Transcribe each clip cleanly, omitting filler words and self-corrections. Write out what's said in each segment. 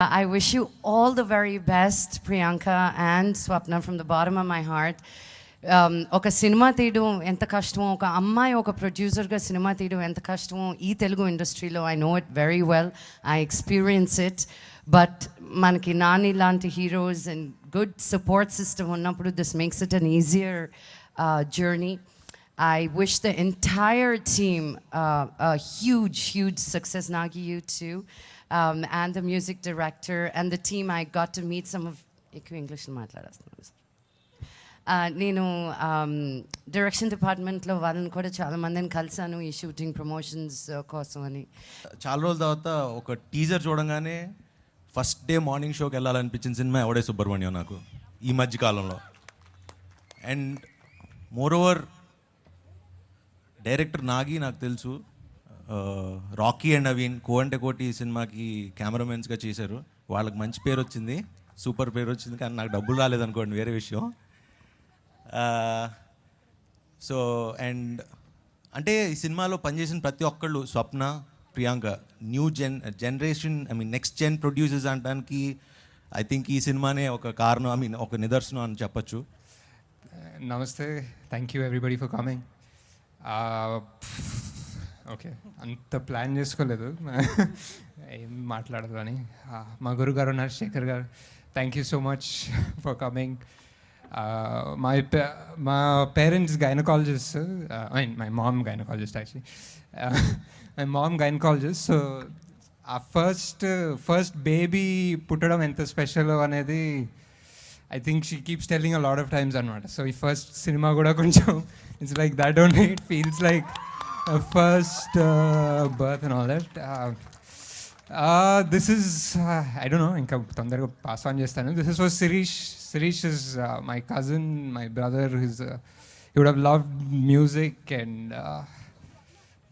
I wish you all the very best, Priyanka and Swapna, from the bottom of my heart. ఒక cinema తీయడం ఎంత కష్టమో, ఒక అమ్మాయి ఒక ప్రొడ్యూసర్గా సినిమా తీయడం ఎంత కష్టమో ఈ తెలుగు ఇండస్ట్రీలో I know it very well, I experience it. But మనకి నాని లాంటి heroes and good support system ఉన్నప్పుడు this makes it an easier journey. I wish the entire team a huge success, Nagi, you too, and the music director and the team. I got to meet some of English నేను direction డిపార్ట్మెంట్లో వాళ్ళని కూడా చాలా మందిని కలిసాను ఈ shooting promotions కోసం అని. చాలా రోజుల తర్వాత ఒక టీజర్ చూడంగానే ఫస్ట్ డే మార్నింగ్ షోకి వెళ్ళాలనిపించిన సినిమా ఎవడే సుబ్రహ్మణ్యం నాకు ఈ మధ్యకాలంలో. అండ్ మోరోవర్ డైరెక్టర్ నాగి నాకు తెలుసు, రాకీ అండ్ నవీన్ కోంటే కోటి సినిమాకి కెమెరామెన్స్గా చేశారు. వాళ్ళకి మంచి పేరు వచ్చింది, సూపర్ పేరు వచ్చింది, కానీ నాకు డబ్బులు రాలేదనుకోండి వేరే విషయం. సో అండ్ అంటే ఈ సినిమాలో పనిచేసిన ప్రతి ఒక్కళ్ళు, Swapna, Priyanka, new generation next gen producers అనడానికి ఐ థింక్ ఈ సినిమానే ఒక కారణం, ఒక నిదర్శనం అని చెప్పచ్చు. నమస్తే, thank you everybody for coming. Okay, అంత ప్లాన్ చేసుకోలేదు ఏం మాట్లాడదు అని. మా గురుగారు Narasekhar garu, thank you so much for coming. My parents gynecologist, my mom gynecologist actually. My mom gynecologist. So our first baby పుట్టడం ఎంత స్పెషల్ అనేది I think she keeps telling a lot of times అనమాట. So ఈ first cinema కూడా కొంచెం it's like that only. It feels like a first birth and all that. This is I don't know, ఇంకా తొందరగా pass on చేస్తాను. This is for Sirish. Sirish is my cousin, my brother. He would have loved music, and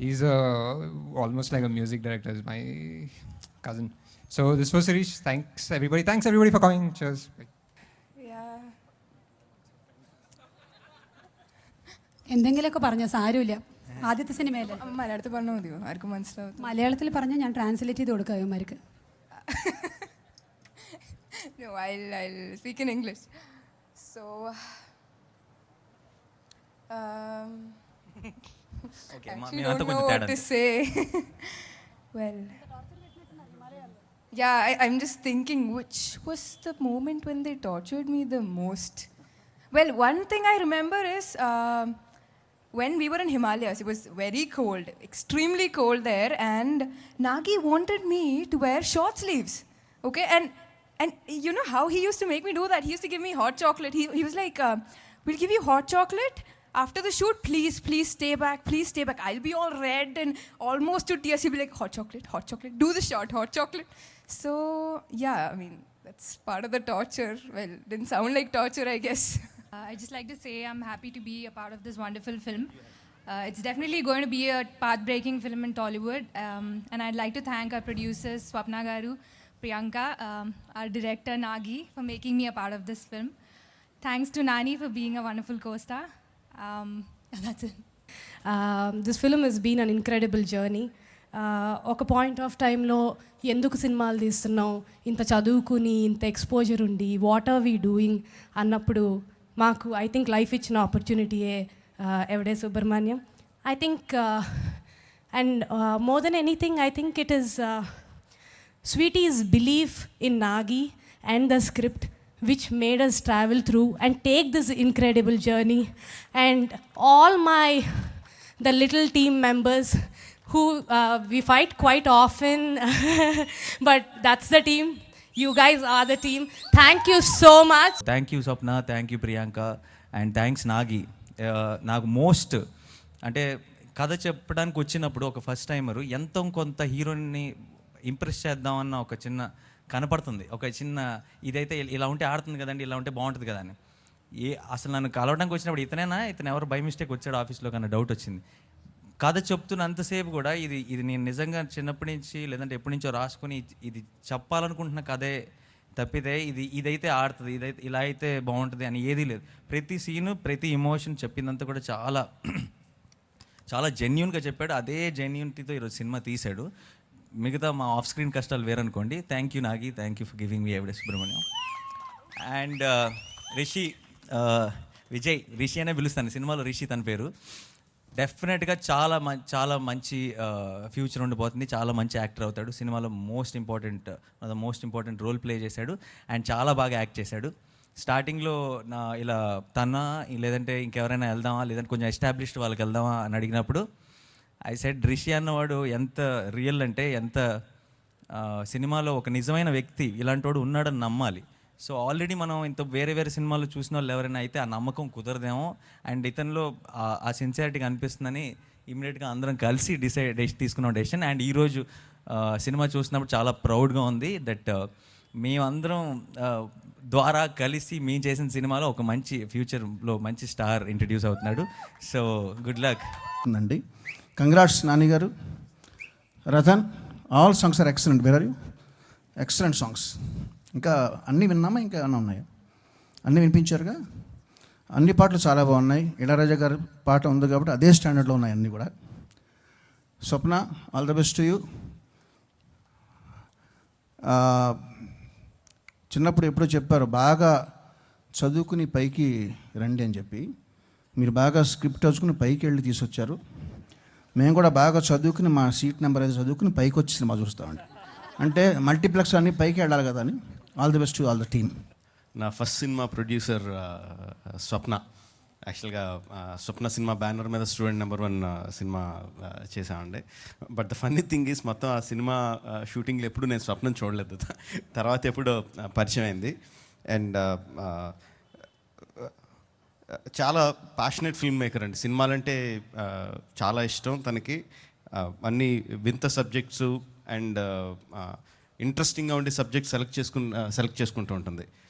he's almost like a music director. He's my cousin. So this was Sirish. Thanks everybody for coming. Cheers. Yeah. എന്തെങ്കിലുമൊക്കെ പറഞ്ഞ സാരമില്ല. ആദ്യത്തെ സിനിമയല്ലേ. മലയാളത്തിൽ പറഞ്ഞാൽ മതിയോ? ആർക്കും മനസ്സിലാവും. മലയാളത്തിൽ പറഞ്ഞാൽ ഞാൻ ട്രാൻസ്ലേറ്റ് ചെയ്ത് കൊടുക്കാം ഇവന്മാർക്ക്. No, I'll speak in English. So, Okay, actually don't know what to say. Well, yeah, I'm just thinking, which was the moment when they tortured me the most? Well, one thing I remember is when we were in Himalayas. It was very cold, extremely cold there, and Nagi wanted me to wear short sleeves. Okay, and you know how he used to make me do that? He used to give me hot chocolate. He was like, we'll give you hot chocolate after the shoot. Please stay back. Please stay back. I'll be all red and almost to tears. He'll be like, hot chocolate. Do the shot, hot chocolate. So, yeah, I mean, that's part of the torture. Well, didn't sound like torture, I guess. I'd just like to say I'm happy to be a part of this wonderful film. It's definitely going to be a path-breaking film in Tollywood. And I'd like to thank our producers, Swapna Garu, Priyanka, our director Nagi, for making me a part of this film. Thanks to Nani for being a wonderful co-star. That's it. This film has been an incredible journey. ఒక point of టైంలో ఎందుకు సినిమాలు తీస్తున్నాం, ఇంత చదువుకుని ఇంత exposure ఉండి what are we doing అన్నప్పుడు మాకు ఐ థింక్ లైఫ్ ఇచ్చిన ఆపర్చునిటీయే ఎవడే Subrahmanyam. I think and more than anything I think it is Sweetie's belief in Nagi and the script which made us travel through and take this incredible journey, and all the little team members who we fight quite often but that's the team. You guys are the team. Thank you so much. Thank you Swapna, thank you Priyanka, and thanks Nagi. నాకు most అంటే కథ చెప్పడానికి వచ్చినప్పుడు ఒక first timer ఎంతో కొంత హీరోని impress చేద్దామన్న ఒక చిన్న కనపడుతుంది, ఒక చిన్న ఇదైతే ఇలా ఉంటే ఆడుతుంది కదండి, ఇలా ఉంటే బాగుంటుంది కదా అని. అసలు నన్ను కలవడానికి వచ్చినప్పుడు ఇతను ఎవరు బై మిస్టేక్ వచ్చాడు ఆఫీస్లో కన్నా డౌట్ వచ్చింది. కథ చెప్తున్నంతసేపు కూడా ఇది నేను నిజంగా చిన్నప్పటి నుంచి లేదంటే ఎప్పటి నుంచో రాసుకొని ఇది చెప్పాలనుకుంటున్న కథే తప్పితే ఇదైతే ఆడుతుంది, ఇదైతే ఇలా అయితే బాగుంటుంది అని ఏదీ లేదు. ప్రతి సీను, ప్రతి ఇమోషన్ చెప్పిందంతా కూడా చాలా జెన్యూన్గా చెప్పాడు. అదే జెన్యూనిటీతో ఈరోజు సినిమా తీశాడు. మిగతా మా ఆఫ్ స్క్రీన్ కష్టాలు వేరనుకోండి. Thank you Nagi, thank you for giving me evidence Subrahmanyam. And Rishi, Vijay, Rishi అనే పిలుస్తాను సినిమాలో, రిషి తన పేరు. డెఫినెట్గా చాలా మంచి ఫ్యూచర్ ఉండిపోతుంది, చాలా మంచి యాక్టర్ అవుతాడు. సినిమాలో మోస్ట్ ఇంపార్టెంట్ రోల్ ప్లే చేశాడు అండ్ చాలా బాగా యాక్ట్ చేశాడు. స్టార్టింగ్లో ఇలా లేదంటే ఇంకెవరైనా వెళ్దామా, లేదంటే కొంచెం ఎస్టాబ్లిష్డ్ వాళ్ళకి వెళ్దామా అని అడిగినప్పుడు ఐ సెడ్ రిషి అన్నవాడు ఎంత రియల్ అంటే, ఎంత సినిమాలో ఒక నిజమైన వ్యక్తి ఇలాంటి ఉన్నాడని నమ్మాలి. సో ఆల్రెడీ మనం ఇంత వేరే సినిమాలు చూసిన వాళ్ళు ఎవరైనా అయితే ఆ నమ్మకం కుదరదేమో, అండ్ ఇతనిలో ఆ సిన్సియారిటీ కనిపిస్తుందని ఇమీడియట్గా అందరం కలిసి తీసుకున్నాం డెసిషన్. అండ్ ఈరోజు సినిమా చూసినప్పుడు చాలా ప్రౌడ్గా ఉంది దట్ మేమందరం ద్వారా కలిసి మేము చేసిన సినిమాలో ఒక మంచి ఫ్యూచర్లో మంచి స్టార్ ఇంట్రడ్యూస్ అవుతున్నాడు. సో గుడ్ లక్ అండి. Congrats Nani garu. Ratan, all songs are excellent. Where are you? Excellent songs. ఇంకా అన్నీ విన్నామా? ఇంకా ఏమైనా ఉన్నాయా? అన్నీ వినిపించారుగా. అన్ని పాటలు చాలా బాగున్నాయి. ఇళయరాజా గారి పాట ఉంది కాబట్టి అదే స్టాండర్డ్లో ఉన్నాయి అన్నీ కూడా. Swapna, all the best to you. చిన్నప్పుడు ఎప్పుడో చెప్పారు, బాగా చదువుకుని పైకి రండి అని చెప్పి. మీరు బాగా స్క్రిప్ట్ చదువుకుని పైకి వెళ్ళి తీసుకొచ్చారు. మేము కూడా బాగా చదువుకుని మా సీట్ నెంబర్ అయితే చదువుకుని పైకి వచ్చి సినిమా చూస్తామండి. అంటే మల్టీప్లెక్స్ అన్నీ పైకి వెళ్ళాలి కదా అని. All the best to all the team. నా ఫస్ట్ సినిమా ప్రొడ్యూసర్ స్వప్న. యాక్చువల్గా స్వప్న సినిమా బ్యానర్ మీద స్టూడెంట్ నెంబర్ 1 సినిమా చేసామండి. But the funny thing is, మొత్తం ఆ సినిమా షూటింగ్లో ఎప్పుడు నేను స్వప్నం చూడలేదు. తర్వాత ఎప్పుడు పరిచయం అయింది. అండ్ చాలా ప్యాషనెట్ ఫిల్మ్ మేకర్ అండి. సినిమాలంటే చాలా ఇష్టం తనకి. అన్ని వింత సబ్జెక్ట్స్ అండ్ ఇంట్రెస్టింగ్గా ఉండే సబ్జెక్ట్ సెలెక్ట్ చేసుకుంటూ ఉంటుంది.